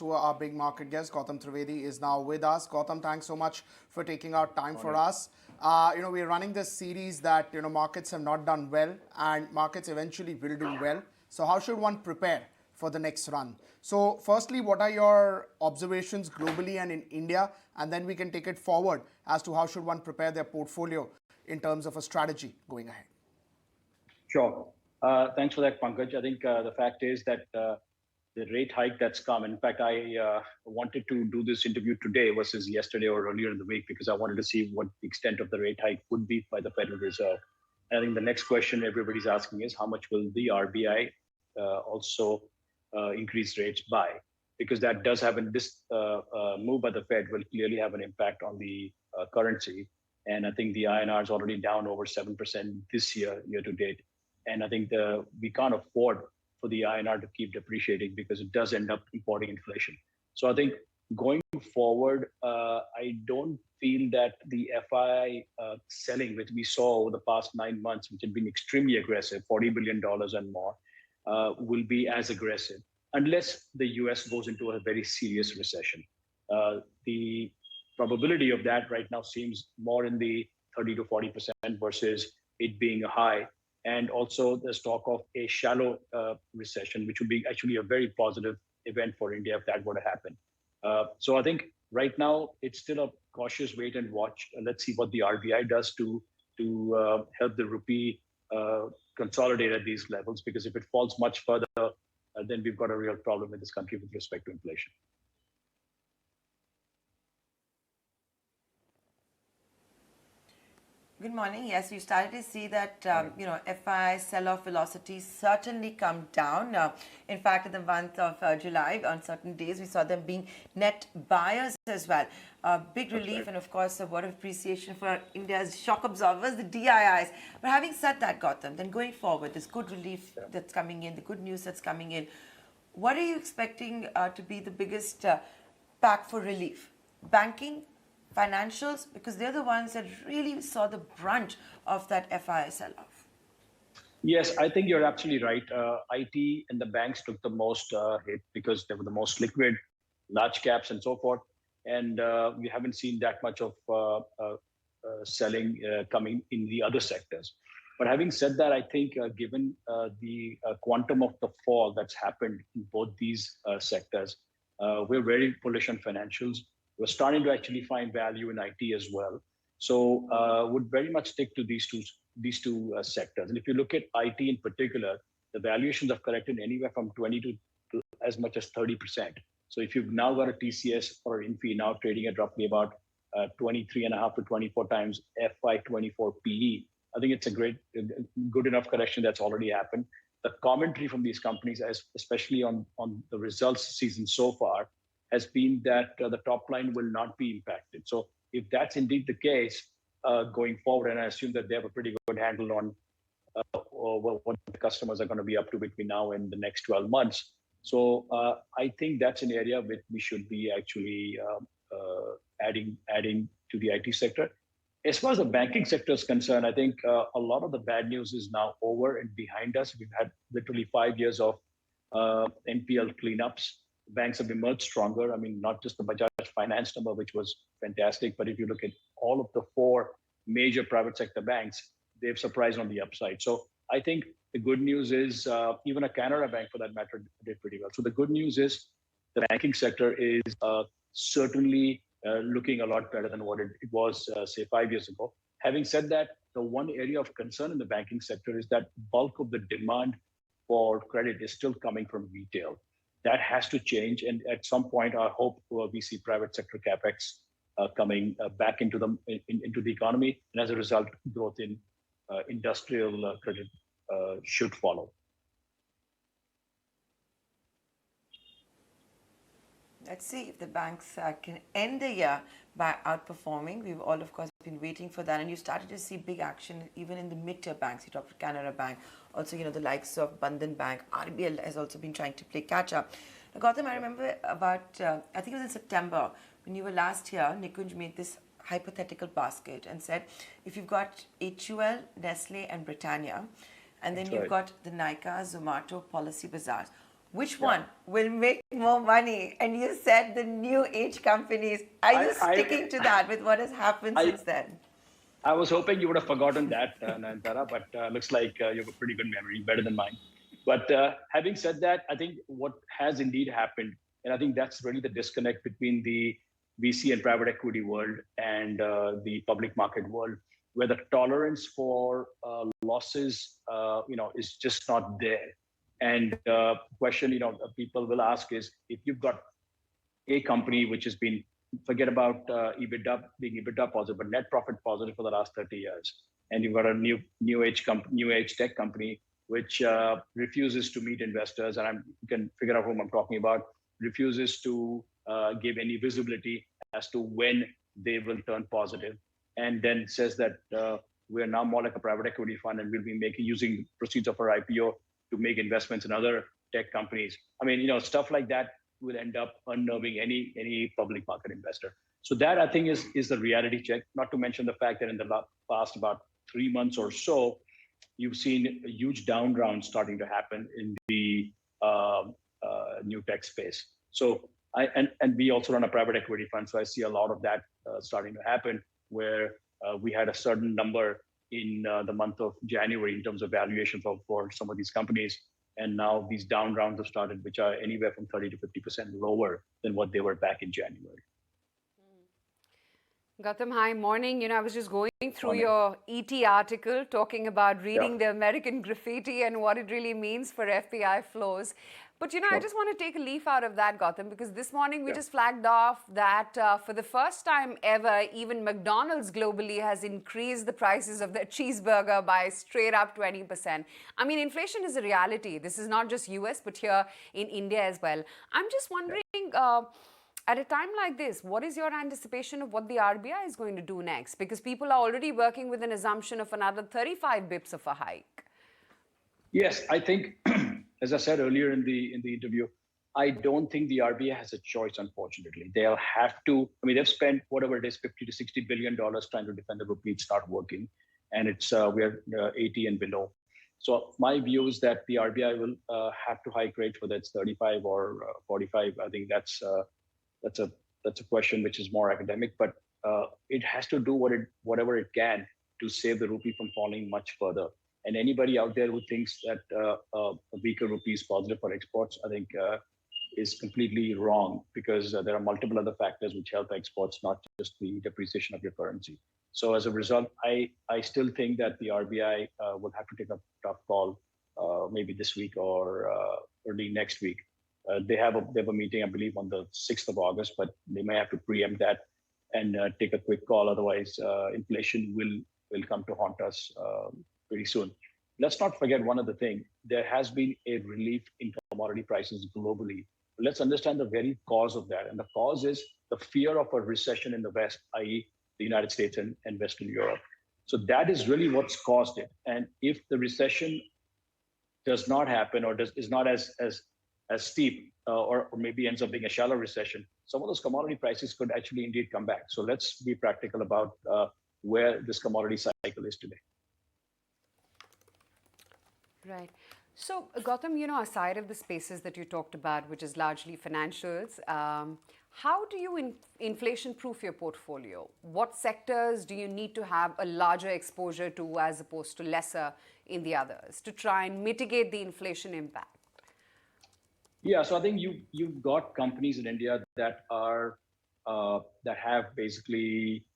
to our big market guest. Gautam Trivedi is now with us. Gautam, thanks so much for taking out time for us. We're running this series that, markets have not done well and markets eventually will do well. So how should one prepare for the next run? So firstly, what are your observations globally and in India? And then we can take it forward as to how should one prepare their portfolio in terms of a strategy going ahead. Sure. Thanks for that, Pankaj. I think the fact is that the rate hike that's come, in fact, I wanted to do this interview today versus yesterday or earlier in the week because I wanted to see what the extent of the rate hike would be by the Federal Reserve. And I think the next question everybody's asking is how much will the RBI also increase rates by? Because that does have this move by the Fed will clearly have an impact on the currency. And I think the INR is already down over 7% this year to date. And I think we can't afford for the INR to keep depreciating because it does end up importing inflation. So I think going forward, I don't feel that the FI selling, which we saw over the past 9 months, which had been extremely aggressive, $40 billion and more, will be as aggressive unless the US goes into a very serious recession. The probability of that right now seems more in the 30 to 40% versus it being a high. And also the talk of a shallow recession, which would be actually a very positive event for India if that were to happen. So I think right now it's still a cautious wait and watch. Let's see what the RBI does to help the rupee consolidate at these levels, because if it falls much further, then we've got a real problem in this country with respect to inflation. Good morning. Yes, you started to see that, FI sell-off velocity certainly come down. In fact, in the month of July, on certain days, we saw them being net buyers as well. Big relief and, of course, a word of appreciation for India's shock absorbers, the DIIs. But having said that, Gautam, then going forward, this good relief that's coming in, the good news that's coming in, what are you expecting to be the biggest pack for relief? Banking? Financials, because they're the ones that really saw the brunt of that FI sell-off. Yes, I think you're absolutely right. IT and the banks took the most hit because they were the most liquid, large caps and so forth. And we haven't seen that much of selling coming in the other sectors. But having said that, I think given the quantum of the fall that's happened in both these sectors, we're very bullish on financials. We're starting to actually find value in IT as well. So would very much stick to these two sectors. And if you look at IT in particular, the valuations have corrected anywhere from 20 to as much as 30%. So if you've now got a TCS or Infi now trading at roughly about 23.5 to 24 times FY24 PE, I think it's a good enough correction that's already happened. The commentary from these companies, especially on the results season so far, has been that the top line will not be impacted. So if that's indeed the case going forward, and I assume that they have a pretty good handle on what the customers are going to be up to between now and the next 12 months. So I think that's an area which we should be actually adding to the IT sector. As far as the banking sector is concerned, I think a lot of the bad news is now over and behind us. We've had literally 5 years of NPL cleanups. Banks have emerged stronger. I mean, not just the Bajaj Finance number, which was fantastic, but if you look at all of the 4 major private sector banks, they've surprised on the upside. So I think the good news is even a Canara Bank, for that matter, did pretty well. So the good news is the banking sector is certainly looking a lot better than what it was, say, 5 years ago. Having said that, the one area of concern in the banking sector is that bulk of the demand for credit is still coming from retail. That has to change, and at some point, I hope we see private sector capex coming back into the economy, and as a result, growth in industrial credit should follow. Let's see if the banks can end the year by outperforming. We've all, of course, been waiting for that, and you started to see big action even in the mid-tier banks. You talked to Canara Bank, also, the likes of Bandhan Bank. RBL has also been trying to play catch-up. Now, Gautam, I remember about, I think it was in September, when you were last here, Nikunj made this hypothetical basket and said, if you've got HUL, Nestle, and Britannia, and then you've got the Nykaa, Zomato, Policy Bazaars, Which Yeah. one will make more money? And you said the new age companies. Are you sticking to that with what has happened I, since then? I was hoping you would have forgotten that, Nayantara, but looks like you have a pretty good memory, better than mine. But having said that, I think what has indeed happened, and I think that's really the disconnect between the VC and private equity world and the public market world, where the tolerance for losses, is just not there. And question, people will ask is, if you've got a company which has been, forget about EBITDA being EBITDA positive, but net profit positive for the last 30 years, and you've got a new age tech company which refuses to meet investors, and you can figure out whom I'm talking about, refuses to give any visibility as to when they will turn positive, and then says that we are now more like a private equity fund and we'll be using proceeds of our IPO to make investments in other tech companies. I mean, stuff like that will end up unnerving any public market investor. So that, I think, is the reality check. Not to mention the fact that in the past about 3 months or so, you've seen a huge down round starting to happen in the new tech space. So and we also run a private equity fund, so I see a lot of that starting to happen, where we had a certain number in the month of January in terms of valuation for some of these companies. And now these down rounds have started, which are anywhere from 30 to 50% lower than what they were back in January. Gautam, hi, morning. I was just going through Morning. your ET article talking about reading Yeah. the American graffiti and what it really means for FPI flows. But, I Sure. just want to take a leaf out of that, Gautam, because this morning we Yeah. just flagged off that for the first time ever, even McDonald's globally has increased the prices of their cheeseburger by straight up 20%. I mean, inflation is a reality. This is not just US, but here in India as well. I'm just wondering, at a time like this, what is your anticipation of what the RBI is going to do next? Because people are already working with an assumption of another 35 bips of a hike. Yes, I think, as I said earlier in the interview, I don't think the RBI has a choice. Unfortunately, they'll have to. I mean, they've spent whatever it is, $50 to $60 billion trying to defend the rupee. It's not working, and it's we're 80 and below. So my view is that the RBI will have to hike rates, whether it's 35 or 45. I think that's a question which is more academic, but it has to do whatever it can to save the rupee from falling much further. And anybody out there who thinks that a weaker rupee is positive for exports, I think is completely wrong, because there are multiple other factors which help exports, not just the depreciation of your currency. So as a result, I still think that the RBI will have to take a tough call, maybe this week or early next week. They have a meeting, I believe, on the 6th of August, but they may have to preempt that and take a quick call. Otherwise, inflation will come to haunt us pretty soon. Let's not forget one other thing. There has been a relief in commodity prices globally. Let's understand the very cause of that. And the cause is the fear of a recession in the West, i.e. the United States and Western Europe. So that is really what's caused it. And if the recession does not happen, or is not as steep, or maybe ends up being a shallow recession, some of those commodity prices could actually indeed come back. So let's be practical about where this commodity cycle is today. Right. So, Gautam, aside of the spaces that you talked about, which is largely financials, how do you inflation-proof your portfolio? What sectors do you need to have a larger exposure to as opposed to lesser in the others to try and mitigate the inflation impact? Yeah, so I think you've got companies in India that have basically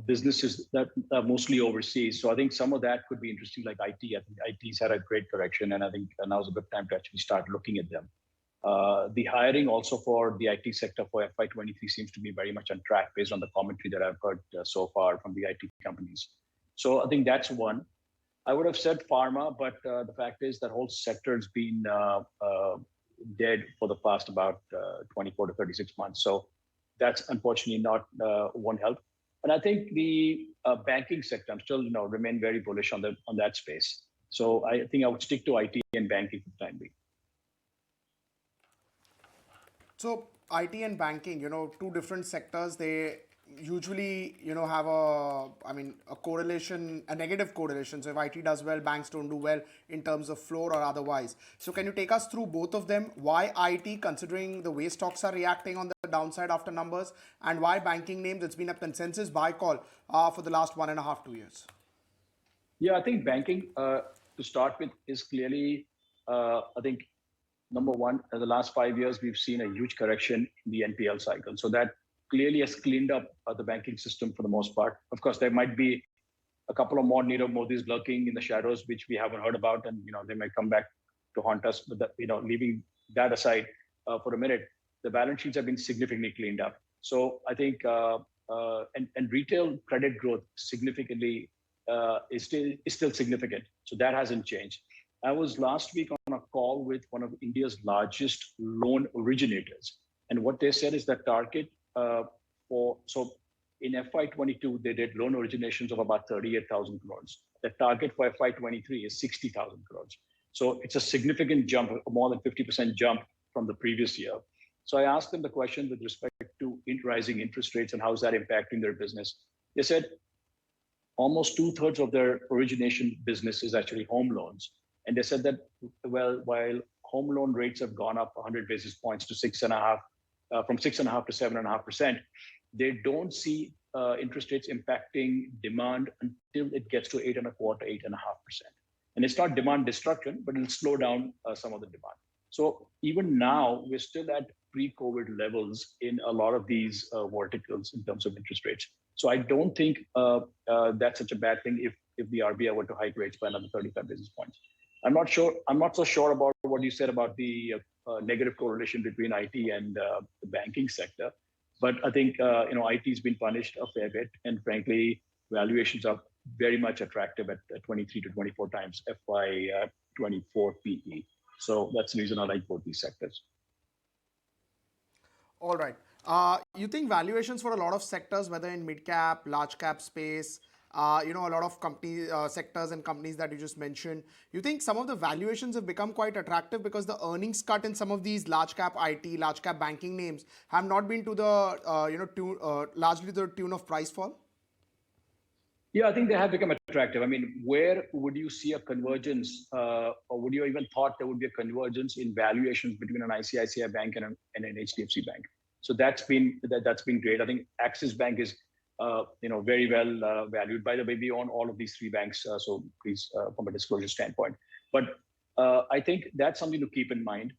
businesses that are mostly overseas. So I think some of that could be interesting, like IT. I think IT's had a great correction, and I think now's a good time to actually start looking at them. The hiring also for the IT sector for FY23 seems to be very much on track based on the commentary that I've heard so far from the IT companies. So I think that's one. I would have said pharma, but the fact is that whole sector has been dead for the past about 24 to 36 months. So that's unfortunately not won't help. And I think the banking sector, I'm still remain very bullish on that space. So I think I would stick to IT and banking for the time being. So IT and banking, two different sectors. They usually, have a correlation, a negative correlation. So if IT does well, banks don't do well in terms of floor or otherwise. So can you take us through both of them? Why IT, considering the way stocks are reacting on the downside after numbers, and why banking names? It's been a consensus buy call for the last 1.5, 2 years. Yeah, I think banking, to start with, is clearly, I think, number one, in the last 5 years, we've seen a huge correction in the NPL cycle. So that clearly has cleaned up the banking system for the most part. Of course, there might be a couple of more Nirav Modis lurking in the shadows, which we haven't heard about, and they may come back to haunt us. But leaving that aside for a minute, the balance sheets have been significantly cleaned up. So I think and retail credit growth significantly is still significant. So that hasn't changed. I was last week on a call with one of India's largest loan originators, and what they said is that target in FY22 they did loan originations of about 38,000 crores. The target for FY23 is 60,000 crores. So it's a significant jump, more than 50% jump from the previous year. So I asked them the question with respect to rising interest rates and how is that impacting their business. They said almost 2/3 of their origination business is actually home loans. And they said that, well, while home loan rates have gone up 100 basis points to 6.5, from 6.5 to 7.5%, they don't see interest rates impacting demand until it gets to 8.25, 8.5%. And it's not demand destruction, but it'll slow down some of the demand. So even now, we're still at pre-COVID levels in a lot of these verticals in terms of interest rates. So I don't think that's such a bad thing if the RBI were to hike rates by another 35 basis points. I'm not so sure about what you said about the negative correlation between IT and the banking sector. But I think IT has been punished a fair bit, and frankly, valuations are very much attractive at 23 to 24 times FY24 PE. So that's the reason I like both these sectors. All right. You think valuations for a lot of sectors, whether in mid-cap, large-cap space, a lot of company sectors and companies that you just mentioned, you think some of the valuations have become quite attractive because the earnings cut in some of these large-cap IT, large-cap banking names have not been to the, largely to the tune of price fall? Yeah, I think they have become attractive. I mean, where would you see a convergence, or would you even thought there would be a convergence in valuations between an ICICI bank and an HDFC bank? So that's been great. I think Axis Bank is very well valued. By the way, we own all of these three banks, so please, from a disclosure standpoint. But I think that's something to keep in mind.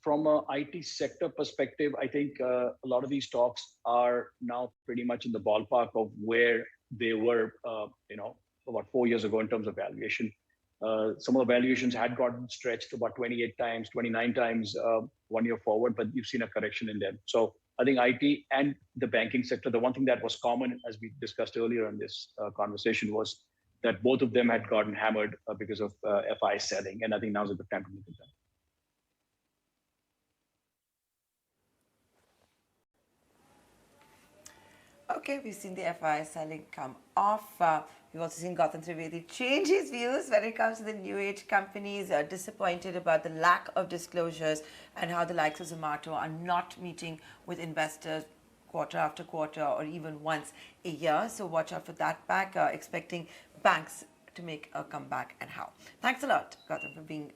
From a IT sector perspective, I think a lot of these stocks are now pretty much in the ballpark of where they were, about 4 years ago in terms of valuation. Some of the valuations had gotten stretched to about 28 times, 29 times 1 year forward, but you've seen a correction in them. So I think IT and the banking sector, the one thing that was common, as we discussed earlier in this conversation, was that both of them had gotten hammered because of FI selling. And I think now's a good time to look at them. Okay, we've seen the FI selling come off. We've also seen Gautam Trivedi change his views when it comes to the new age companies, disappointed about the lack of disclosures and how the likes of Zomato are not meeting with investors quarter after quarter or even once a year. So watch out for that back, expecting banks to make a comeback and how. Thanks a lot, Gautam, for being